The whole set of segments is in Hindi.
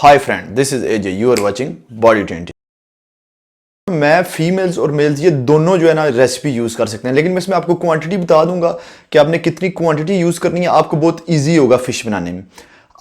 Hi friend, this is AJ, you are watching body 20। मैं फीमेल्स और मेल्स ये दोनों जो है ना रेसिपी यूज कर सकते हैं, लेकिन मैं इसमें आपको क्वांटिटी बता दूंगा कि आपने कितनी क्वांटिटी यूज करनी है। आपको बहुत इजी होगा फिश बनाने में।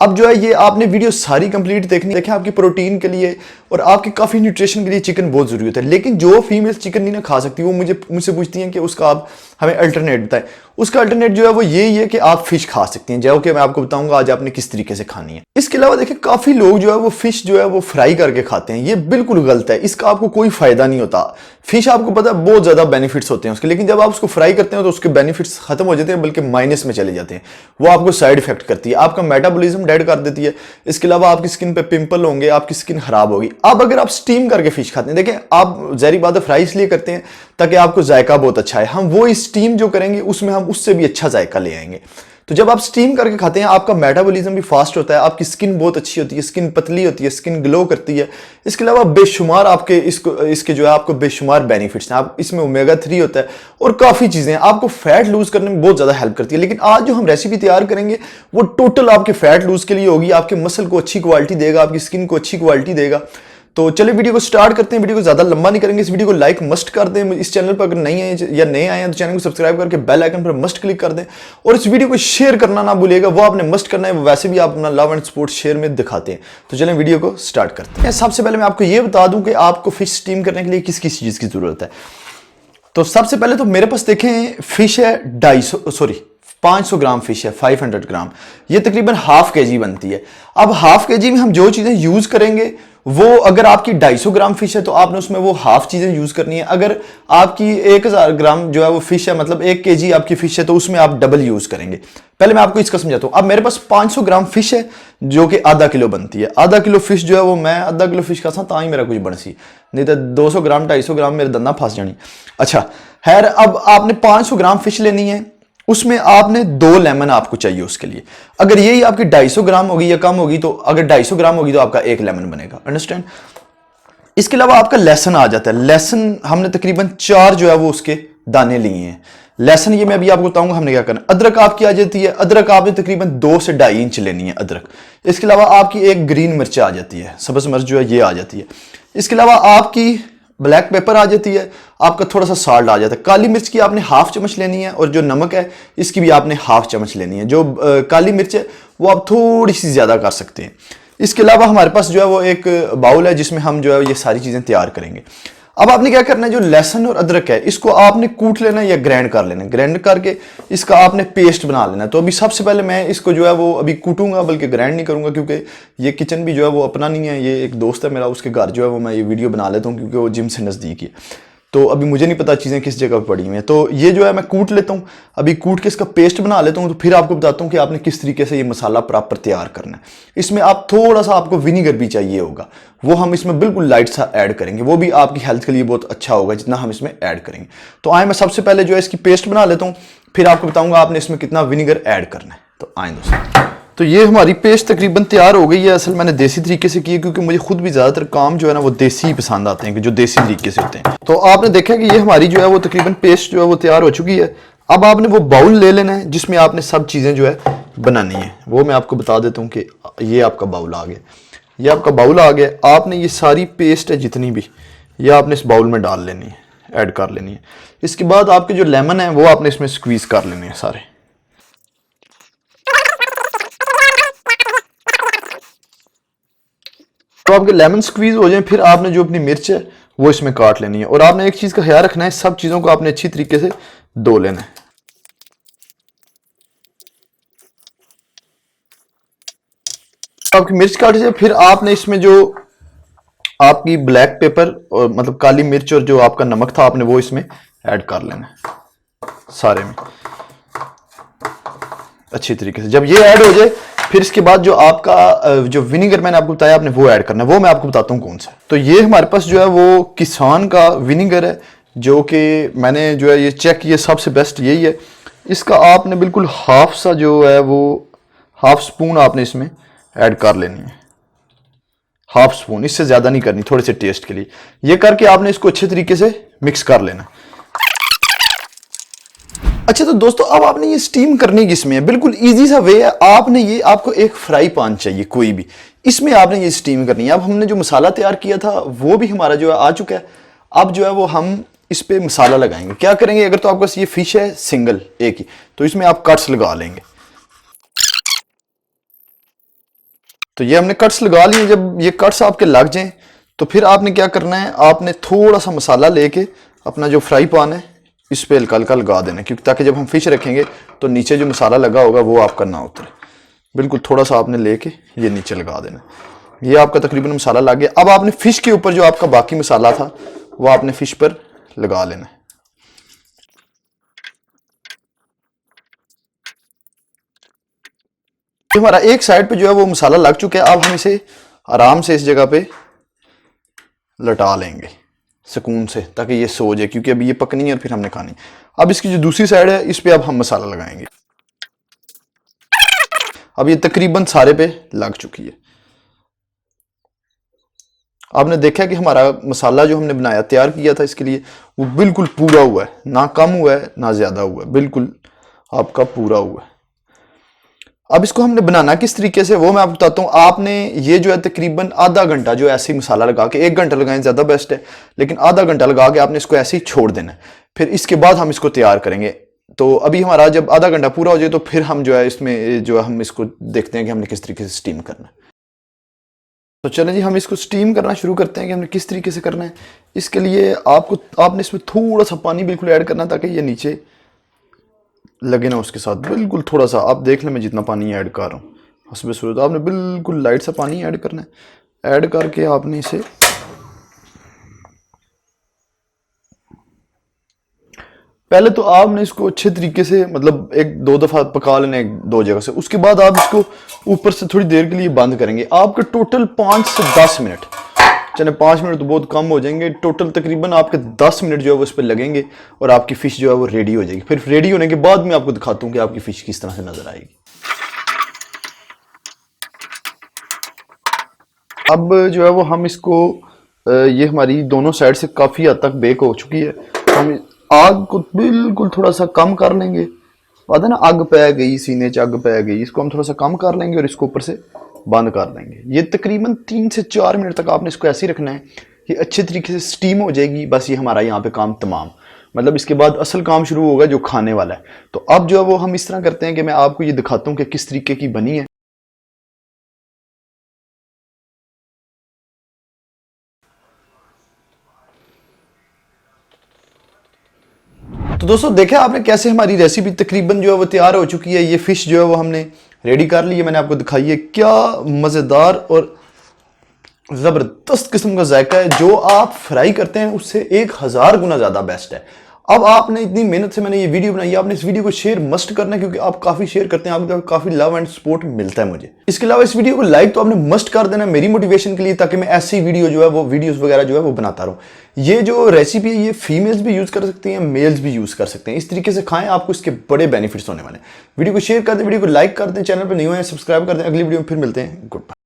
अब जो है ये आपने वीडियो सारी कंप्लीट देखनी, देखें आपकी प्रोटीन के लिए और आपके काफी न्यूट्रिशन के लिए चिकन बहुत जरूरी होता है। लेकिन जो फीमेल्स चिकन नहीं ना खा सकती वो मुझसे पूछती हैं कि उसका आप हमें अल्टरनेट बताएं। उसका अल्टरनेट जो है वो यही है कि आप फिश खा सकती हैं, जो कि मैं आपको बताऊंगा आज आपने किस तरीके से खानी है। इसके अलावा देखिए काफी लोग जो है वो फिश जो है वो फ्राई करके खाते हैं, ये बिल्कुल गलत है। इसका आपको कोई फायदा नहीं होता। फिश आपको पता है बहुत ज्यादा बेनिफिट्स होते हैं उसके, लेकिन जब आप उसको फ्राई करते हैं तो उसके बेनिफिट्स खत्म हो जाते हैं, बल्कि माइनस में चले जाते हैं। वो आपको साइड इफेक्ट करती है, आपका मेटाबॉलिज्म डेड कर देती है। इसके अलावा आपकी स्किन पे पिंपल होंगे, आपकी स्किन खराब होगी। अब अगर आप स्टीम करके फिश खाते हैं, देखें आप जहरी बात है फ्राई इसलिए करते हैं ताकि आपको जायका बहुत अच्छा है। हम वो स्टीम जो करेंगे उसमें हम उससे भी अच्छा जायका ले आएंगे। तो जब आप स्टीम करके खाते हैं आपका मेटाबॉलिज्म भी फास्ट होता है, आपकी स्किन बहुत अच्छी होती है, स्किन पतली होती है, स्किन ग्लो करती है। इसके अलावा बेशुमार आपके इसके जो है आपको बेशुमार बेनिफिट्स हैं। आप इसमें ओमेगा 3 होता है और काफी चीजें आपको फैट लूज करने में बहुत ज्यादा हेल्प करती है। लेकिन आज जो हम रेसिपी तैयार करेंगे वो टोटल आपके फैट लूज के लिए होगी, आपके मसल को अच्छी क्वालिटी देगा, आपकी स्किन को अच्छी क्वालिटी देगा। तो चलिए वीडियो को स्टार्ट करते हैं। वीडियो को ज्यादा लंबा नहीं करेंगे, इस वीडियो को लाइक मस्ट कर दें। इस चैनल पर अगर नहीं आए या नए आए हैं तो चैनल को सब्सक्राइब करके बेल आइकन पर मस्ट क्लिक कर दें और इस वीडियो को शेयर करना ना भूलिएगा। वो आपने मस्ट करना है, वैसे भी आप अपना लव एंड सपोर्ट शेयर में दिखाते हैं। तो चलें वीडियो को स्टार्ट करते हैं। सबसे पहले मैं आपको ये बता दूं कि आपको फिश स्टीम करने के लिए किस किस चीज की जरूरत है। तो सबसे पहले तो मेरे पास देखें फिश है 500 ग्राम फिश है, 500 ग्राम, ये तकरीबन हाफ केजी बनती है। अब हाफ केजी में हम जो चीजें यूज करेंगे वो, अगर आपकी 250 ग्राम फिश है तो आपने उसमें वो हाफ चीजें यूज करनी है। अगर आपकी 1000 ग्राम जो है वो फिश है, मतलब 1 केजी आपकी फिश है, तो उसमें आप डबल यूज करेंगे। पहले मैं आपको इसका समझाता हूं। अब मेरे पास 500 ग्राम फिश है जो कि आधा किलो बनती है। आधा किलो फिश जो है वो मैं आधा किलो फिश खाता ता ही मेरा कुछ बनसी, नहीं तो 200 ग्राम 250 ग्राम मेरे दंदा फंस जानी। अच्छा खैर, अब आपने 500 ग्राम फिश लेनी है, उसमें आपने 2 लेमन आपको चाहिए उसके लिए। अगर यही आपकी 250 ग्राम होगी या कम होगी, तो अगर 250 ग्राम होगी तो आपका 1 लेमन बनेगा। अंडरस्टैंड। इसके अलावा आपका लहसुन आ जाता है। लहसुन हमने तकरीबन 4 जो है वो उसके दाने लिए हैं। लहसुन ये मैं अभी आपको बताऊंगा हमने क्या करना। अदरक आपकी आ जाती है। अदरक आपने तकरीबन 2 से 2.5 इंच लेनी है अदरक। इसके अलावा आपकी एक ग्रीन मिर्च आ जाती है, सब्ज मिर्च जो है ये आ जाती है। इसके अलावा आपकी ब्लैक पेपर आ जाती है, आपका थोड़ा सा साल्ट आ जाता है। काली मिर्च की आपने हाफ चम्मच लेनी है और जो नमक है इसकी भी आपने हाफ चम्मच लेनी है। जो काली मिर्च है वो आप थोड़ी सी ज्यादा कर सकते हैं। इसके अलावा हमारे पास जो है वो एक बाउल है जिसमें हम जो है ये सारी चीजें तैयार करेंगे। अब आपने क्या करना है, जो लहसुन और अदरक है इसको आपने कूट लेना है या ग्राइंड कर लेना है। ग्राइंड करके इसका आपने पेस्ट बना लेना है। तो अभी सबसे पहले मैं इसको जो है वो अभी कूटूंगा, बल्कि ग्राइंड नहीं करूंगा, क्योंकि ये किचन भी जो है वो अपना नहीं है। ये एक दोस्त है मेरा, उसके घर जो है वो मैं ये वीडियो बना लेता हूँ क्योंकि वो जिम से नजदीक है। तो अभी मुझे नहीं पता चीज़ें किस जगह पर पड़ी हुई हैं। तो ये जो है मैं कूट लेता हूँ, अभी कूट के इसका पेस्ट बना लेता हूँ। तो फिर आपको बताता हूँ कि आपने किस तरीके से ये मसाला प्रॉपर तैयार करना है। इसमें आप थोड़ा सा आपको विनीगर भी चाहिए होगा, वो हम इसमें बिल्कुल लाइट सा ऐड करेंगे। वो भी आपकी हेल्थ के लिए बहुत अच्छा होगा जितना हम इसमें ऐड करेंगे। तो आए मैं सबसे पहले जो है इसकी पेस्ट बना लेता हूँ, फिर आपको बताऊँगा आपने इसमें कितना विनीगर ऐड करना है। तो आए दोस्तों, तो ये हमारी पेस्ट तकरीबन तैयार हो गई है। असल मैंने देसी तरीके से की है क्योंकि मुझे खुद भी ज़्यादातर काम जो है ना वो देसी ही पसंद आते हैं, कि जो देसी तरीके से होते हैं। तो आपने देखा कि ये हमारी जो है वो तकरीबन पेस्ट जो है वो तैयार हो चुकी है। अब आपने वो बाउल ले लेना है जिसमें आपने सब चीज़ें जो है बनानी है। वो मैं आपको बता देता हूँ कि ये आपका बाउल आ गया। ये आपका बाउल आ गया। आपने ये सारी पेस्ट है जितनी भी, ये आपने इस बाउल में डाल लेनी है, ऐड कर लेनी है। इसके बाद आपके जो लेमन है वो आपने इसमें स्क्वीज कर लेने हैं सारे। तो आपके लेमन स्क्वीज हो जाए, फिर आपने जो अपनी मिर्च है वो इसमें काट लेनी है। और आपने एक चीज का ख्याल रखना है, सब चीजों को आपने अच्छी तरीके से धो लेना है। तो आपकी मिर्च काट जाए, फिर आपने इसमें जो आपकी ब्लैक पेपर और मतलब काली मिर्च और जो आपका नमक था आपने वो इसमें ऐड कर लेना है सारे में अच्छी तरीके से। जब ये ऐड हो जाए, फिर इसके बाद जो आपका जो विनीगर मैंने आपको बताया आपने वो ऐड करना है। वो मैं आपको बताता हूँ कौन सा। तो ये हमारे पास जो है वो किसान का विनीगर है, जो कि मैंने जो है ये चेक किया, सबसे बेस्ट यही है। इसका आपने बिल्कुल हाफ सा जो है वो हाफ स्पून आपने इसमें ऐड कर लेनी है। हाफ स्पून, इससे ज्यादा नहीं करनी, थोड़े से टेस्ट के लिए। ये करके आपने इसको अच्छे तरीके से मिक्स कर लेना। अच्छा तो दोस्तों, अब आपने ये स्टीम करनी किसमें है, बिल्कुल इजी सा वे है। आपने ये, आपको एक फ्राई पैन चाहिए कोई भी, इसमें आपने ये स्टीम करनी है। अब हमने जो मसाला तैयार किया था वो भी हमारा जो है आ चुका है। अब जो है वो हम इस पे मसाला लगाएंगे। क्या करेंगे, अगर तो आपके पास ये फिश है सिंगल एक ही, तो इसमें आप कट्स लगा लेंगे। तो ये हमने कट्स लगा लिए। जब ये कट्स आपके लग जाएं तो फिर आपने क्या करना है, आपने थोड़ा सा मसाला लेके अपना जो फ्राई पैन है इस पे हल्का हल्का लगा देना है, क्योंकि ताकि जब हम फिश रखेंगे तो नीचे जो मसाला लगा होगा वो आपका ना उतरे। बिल्कुल थोड़ा सा आपने लेके ये नीचे लगा देना। ये आपका तकरीबन मसाला लग गया। अब आपने फिश के ऊपर जो आपका बाकी मसाला था वो आपने फिश पर लगा लेना है। हमारा एक साइड पे जो है वो मसाला लग चुका है। अब हम इसे आराम से इस जगह पे लटा लेंगे सुकून से, ताकि ये सो जाए, क्योंकि अभी ये पकनी है और फिर हमने खानी। अब इसकी जो दूसरी साइड है इस पे अब हम मसाला लगाएंगे। अब ये तकरीबन सारे पे लग चुकी है। आपने देखा कि हमारा मसाला जो हमने बनाया तैयार किया था इसके लिए वो बिल्कुल पूरा हुआ है, ना कम हुआ है ना ज्यादा हुआ है, बिल्कुल आपका पूरा हुआ है। अब इसको हमने बनाना किस तरीके से वो मैं आपको बताता हूँ। आपने ये जो है तकरीबन आधा घंटा जो ऐसे ही मसाला लगा के, 1 घंटा लगाएं ज़्यादा बेस्ट है, लेकिन आधा घंटा लगा के आपने इसको ऐसे ही छोड़ देना है। फिर इसके बाद हम इसको तैयार करेंगे। तो अभी हमारा जब आधा घंटा पूरा हो जाए तो फिर हम जो है इसमें जो है हम इसको देखते हैं कि हमने किस तरीके से स्टीम करना है। तो चलें जी, हम इसको स्टीम करना शुरू करते हैं कि हमने किस तरीके से करना है। इसके लिए आपने इसमें थोड़ा सा पानी बिल्कुल ऐड करना है ताकि ये नीचे लगे ना उसके साथ। बिल्कुल थोड़ा सा आप देख लें मैं जितना पानी ऐड कर रहा हूँ हस्बे सूरत। आपने बिल्कुल लाइट सा पानी ऐड करना है। ऐड करके आपने इसे पहले तो आपने इसको अच्छे तरीके से मतलब 1-2 दफ़ा पका लेना है 2 जगह से। उसके बाद आप इसको ऊपर से थोड़ी देर के लिए बंद करेंगे। आपके टोटल 5 से 10 मिनट, चले 5 मिनट तो बहुत कम हो जाएंगे, टोटल तकरीबन आपके 10 मिनट जो है वो इस पर लगेंगे और आपकी फ़िश जो है वो रेडी हो जाएगी। फिर रेडी होने के बाद मैं आपको दिखाता हूँ कि आपकी फ़िश किस तरह से नज़र आएगी। अब जो है वो हम इसको ये हमारी दोनों साइड से काफ़ी हद तक बेक हो चुकी है। हम आग को बिल्कुल थोड़ा सा कम कर लेंगे। बात है ना, आग पै गई सीने च आग पै गई, इसको हम थोड़ा सा कम कर लेंगे और इसको ऊपर से बंद कर देंगे। ये तकरीबन 3 से 4 मिनट तक आपने इसको ऐसे ही रखना है। ये अच्छे तरीके से स्टीम हो जाएगी। बस ये हमारा यहाँ पे काम तमाम, मतलब इसके बाद असल काम शुरू होगा जो खाने वाला है। तो अब जो है वो हम इस तरह करते हैं कि मैं आपको ये दिखाता हूँ कि किस तरीके की बनी है। तो दोस्तों देखा आपने कैसे हमारी रेसिपी तकरीबन जो है वो तैयार हो चुकी है। ये फिश जो है वो हमने रेडी कर ली है, मैंने आपको दिखाई है। क्या मज़ेदार और ज़बरदस्त किस्म का जायका है। जो आप फ्राई करते हैं उससे 1000 गुना ज़्यादा बेस्ट है। अब आपने इतनी मेहनत से मैंने ये वीडियो बनाई है, आपने इस वीडियो को शेयर मस्ट करना है, क्योंकि आप काफ़ी शेयर करते हैं, आपका काफ़ी लव एंड सपोर्ट मिलता है मुझे। इसके अलावा इस वीडियो को लाइक तो आपने मस्ट कर देना मेरी मोटिवेशन के लिए, ताकि मैं ऐसी वीडियो जो है वो वीडियोस वगैरह जो है वो बनाता रहूँ। ये जो रेसिपी है ये फीमेल्स भी यूज़ कर सकती हैं, मेल्स भी यूज़ कर सकते हैं। इस तरीके से खाएं, आपको इसके बड़े बेनिफिट्स होने वाले हैं। वीडियो को शेयर कर दें, वीडियो को लाइक कर दें, चैनल पर नहीं हुए हैं सब्सक्राइब कर दें। अगली वीडियो में फिर मिलते हैं। Good bye.